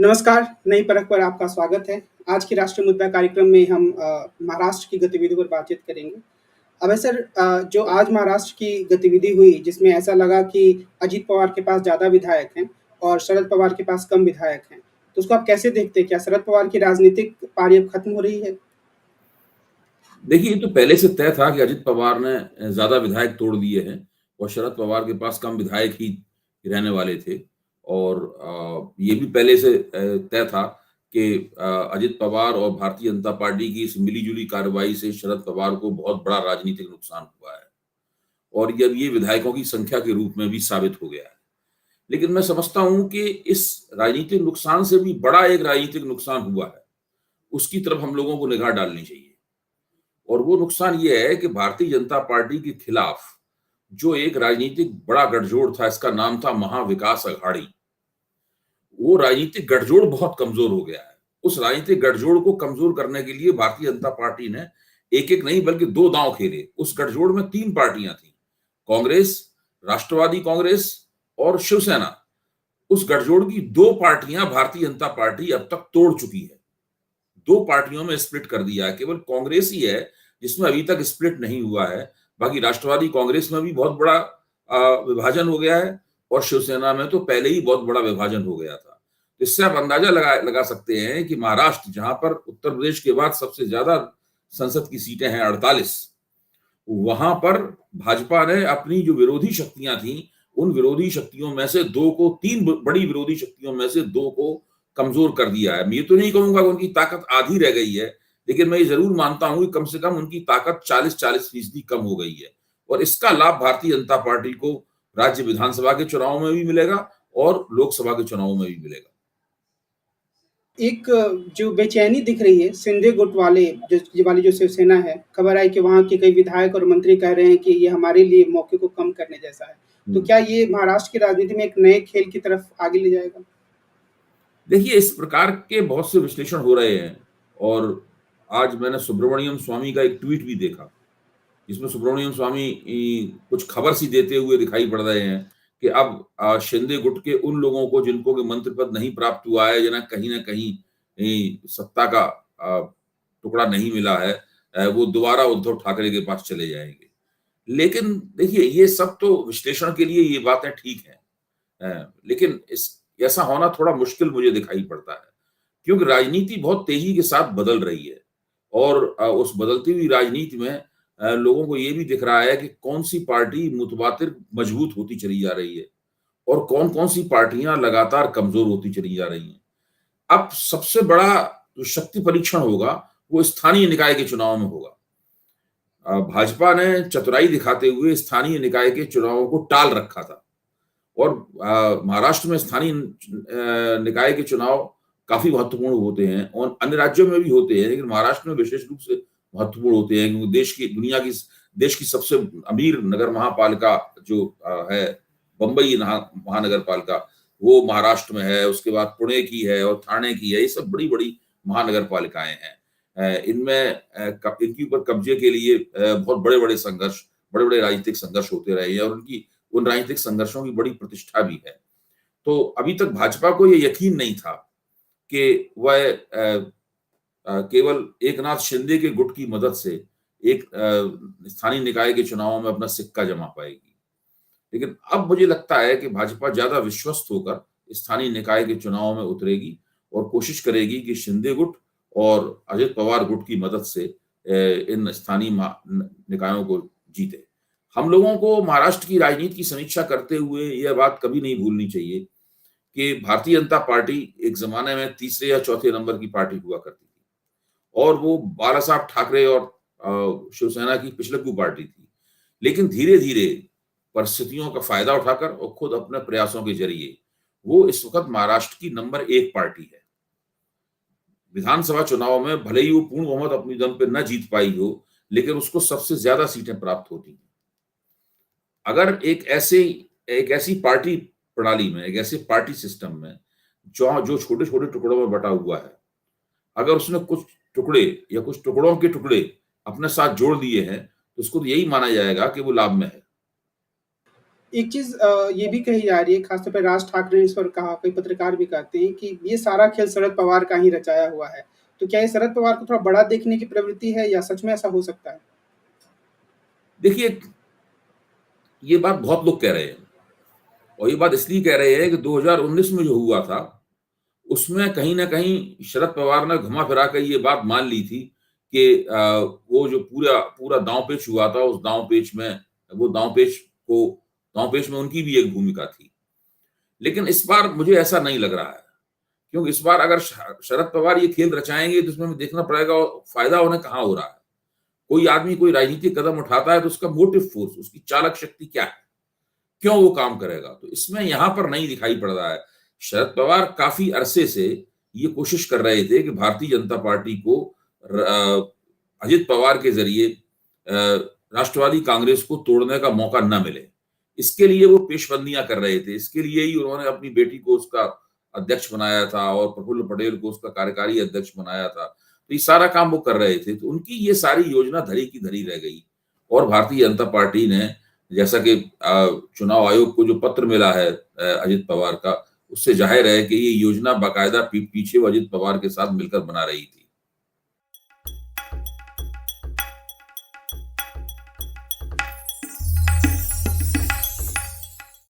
नमस्कार, नई परख पर आपका स्वागत है। आज के राष्ट्रीय मुद्दा कार्यक्रम में हम महाराष्ट्र की गतिविधियों पर बातचीत करेंगे। अब सर जो आज महाराष्ट्र की गतिविधि हुई जिसमें ऐसा लगा कि अजीत पवार के पास ज़्यादा विधायक हैं और शरद पवार के पास कम विधायक हैं। तो उसको आप कैसे देखते हैं? क्या शरद पवार की राजनीतिक पारी अब खत्म हो रही है? देखिए, ये तो पहले से तय था कि अजित पवार ने ज़्यादा विधायक तोड़ दिए हैं और शरद पवार के पास कम विधायक ही रहने वाले थे और ये भी पहले से तय था कि अजित पवार और भारतीय जनता पार्टी की इस मिली-जुली कार्रवाई से शरद पवार को बहुत बड़ा राजनीतिक नुकसान हुआ है और जब ये विधायकों की संख्या के रूप में भी साबित हो गया है। लेकिन मैं समझता हूँ कि इस राजनीतिक नुकसान से भी बड़ा एक राजनीतिक नुकसान हुआ है, उसकी तरफ हम लोगों को निगाह डालनी चाहिए। और वो नुकसान ये है कि भारतीय जनता पार्टी के खिलाफ जो एक राजनीतिक बड़ा गठजोड़ था, इसका नाम था महाविकास अघाड़ी। वो राजनीतिक गठजोड़ बहुत कमजोर हो गया है। उस राजनीतिक गठजोड़ को कमजोर करने के लिए भारतीय जनता पार्टी ने एक-एक नहीं बल्कि 2 दांव खेले। उस गठजोड़ में 3 पार्टियां थी, कांग्रेस, राष्ट्रवादी कांग्रेस और शिवसेना। उस गठजोड़ की 2 पार्टियां भारतीय जनता पार्टी अब तक तोड़ चुकी है। 2 पार्टियों में स्प्लिट कर दिया है। केवल कांग्रेस ही है जिसमें अभी तक स्प्लिट नहीं हुआ है। बाकी राष्ट्रवादी कांग्रेस में भी बहुत बड़ा विभाजन हो गया है और शिवसेना में तो पहले ही बहुत बड़ा विभाजन हो गया था। तो इससे आप अंदाजा लगा सकते हैं कि महाराष्ट्र, जहां पर उत्तर प्रदेश के बाद सबसे ज्यादा संसद की सीटें हैं 48, वहां पर भाजपा ने अपनी जो विरोधी शक्तियां थी, उन विरोधी शक्तियों में से 2 को 3 बड़ी विरोधी शक्तियों में से 2 को कमजोर कर दिया है। मैं ये तो नहीं कहूंगा कि उनकी ताकत आधी रह गई है, लेकिन मैं ये जरूर मानता हूं कि कम से कम उनकी ताकत 40-40% कम हो गई है और इसका लाभ भारतीय जनता पार्टी को राज्य विधानसभा के चुनाव में भी मिलेगा और लोकसभा के चुनाव में भी मिलेगा। एक जो बेचैनी दिख रही है शिंदे गुट वाले जो ये वाली जो शिवसेना है, खबर आई कि वहाँ के कई विधायक और मंत्री कह रहे हैं कि ये हमारे लिए मौके को कम करने जैसा है। तो क्या ये महाराष्ट्र की राजनीति में एक नए खेल की तरफ आगे ले जाएगा? देखिए, इस प्रकार के बहुत से विश्लेषण हो रहे हैं और आज मैंने सुब्रमण्यम स्वामी का एक ट्वीट भी देखा, जिसमें सुब्रमण्यम स्वामी कुछ खबर सी देते हुए दिखाई पड़ रहे हैं कि अब शिंदे गुट के उन लोगों को जिनको कि मंत्री पद नहीं प्राप्त हुआ है, जिन्हें कहीं न कहीं सत्ता का टुकड़ा नहीं मिला है, वो दोबारा उद्धव ठाकरे के पास चले जाएँगे। लेकिन देखिए, ये सब तो विश्लेषण के लिए ये बातें ठीक हैं। लेकिन इस ऐसा होना थोड़ा मुश्किल मुझे दिखाई पड़ता है, क्योंकि राजनीति बहुत तेजी के साथ बदल रही है और उस बदलती हुई राजनीति में लोगों को ये भी दिख रहा है कि कौन-सी पार्टी मुतवातिर मजबूत होती चली जा रही है और कौन-कौन सी पार्टियां लगातार कमजोर होती चली जा रही हैं। अब सबसे बड़ा जो शक्ति परीक्षण होगा, वो स्थानीय निकाय के चुनाव में होगा। भाजपा ने चतुराई दिखाते हुए स्थानीय निकाय के चुनावों को टाल रखा था और महाराष्ट्र में स्थानीय निकाय के चुनाव काफी महत्वपूर्ण होते हैं और अन्य राज्यों में भी होते हैं, लेकिन महाराष्ट्र में विशेष रूप से महत्वपूर्ण होते हैं, क्योंकि देश की सबसे अमीर नगर महापालिका जो है, बम्बई महानगर पालिका, वो महाराष्ट्र में है। उसके बाद पुणे की है और ठाणे की है। ये सब बड़ी बड़ी महानगर पालिकाएं हैं। इनमें इनके ऊपर कब्जे के लिए बहुत बड़े बड़े संघर्ष, बड़े बड़े राजनीतिक संघर्ष होते रहे हैं और उन राजनीतिक संघर्षों की बड़ी प्रतिष्ठा भी है। तो अभी तक भाजपा को ये यकीन नहीं था कि वह केवल एकनाथ शिंदे के गुट की मदद से एक स्थानीय निकाय के चुनावों में अपना सिक्का जमा पाएगी। लेकिन अब मुझे लगता है कि भाजपा ज्यादा विश्वस्त होकर स्थानीय निकाय के चुनाव में उतरेगी और कोशिश करेगी कि शिंदे गुट और अजित पवार गुट की मदद से इन स्थानीय निकायों को जीते। हम लोगों को महाराष्ट्र की राजनीति की समीक्षा करते हुए यह बात कभी नहीं भूलनी चाहिए कि भारतीय जनता पार्टी एक जमाने में तीसरे या चौथे नंबर की पार्टी हुआ करती थी और वो बाला साहब ठाकरे और शिवसेना की पिछलग्गू पार्टी थी। लेकिन धीरे धीरे परिस्थितियों का फायदा उठाकर और खुद अपने प्रयासों के जरिए वो इस वक्त महाराष्ट्र की नंबर 1 पार्टी है। विधानसभा चुनाव में भले ही वो पूर्ण बहुमत अपनी दम पे न जीत पाई हो, लेकिन उसको सबसे ज्यादा सीटें प्राप्त होती हैं। अगर एक ऐसी पार्टी प्रणाली में, एक ऐसे पार्टी सिस्टम में जो छोटे छोटे टुकड़ों में बटा हुआ है, अगर उसने कुछ टुकड़े या कुछ टुकड़ों के टुकड़े अपने साथ जोड़ दिए हैं, तो उसको तो यही माना जाएगा कि वो लाभ में है। एक चीज़ ये भी कही जा रही है, खासतौर पे राज ठाकरे ने इस पर कहा, कई पत्रकार भी कहते हैं कि ये सारा खेल शरद पवार का ही रचाया हुआ है। तो क्या ये शरद पवार को थोड़ा बड़ा देखने की प्रवृत्ति है या सच में ऐसा हो सकता है? देखिए, ये बात बहुत लोग कह रहे हैं और ये बात इसलिए कह रहे हैं कि 2019 में जो हुआ था, उसमें कहीं न कहीं शरद पवार ने घुमा-फिरा के ये बात मान ली थी कि वो जो पूरा पूरा दांव-पेच हुआ था, उस दांव-पेच में वो दांव-पेच में उनकी भी एक भूमिका थी। लेकिन इस बार मुझे ऐसा नहीं लग रहा है, क्योंकि इस बार अगर शरद पवार ये खेल रचाएँगे, तो उसमें हमें देखना पड़ेगा फ़ायदा उन्हें कहाँ हो रहा है। कोई आदमी कोई राजनीतिक कदम उठाता है, तो उसका मोटिव फ़ोर्स, उसकी चालक शक्ति क्या है? क्यों वो काम करेगा? तो इसमें यहाँ पर नहीं दिखाई पड़ रहा है। शरद पवार काफ़ी अरसे से ये कोशिश कर रहे थे कि भारतीय जनता पार्टी को अजित पवार के ज़रिए राष्ट्रवादी कांग्रेस को तोड़ने का मौका ना मिले। इसके लिए वो पेशबंदियाँ कर रहे थे। इसके लिए ही उन्होंने अपनी बेटी को उसका अध्यक्ष बनाया था और प्रफुल्ल पटेल को उसका कार्यकारी अध्यक्ष बनाया था। तो ये सारा काम वो कर रहे थे। तो उनकी ये सारी योजना धरी की धरी रह गई और भारतीय जनता पार्टी ने जैसा कि चुनाव आयोग को जो पत्र मिला है अजित पवार का, उससे ज़ाहिर है कि ये योजना बाकायदा पीछे वो अजित पवार के साथ मिलकर बना रही थी।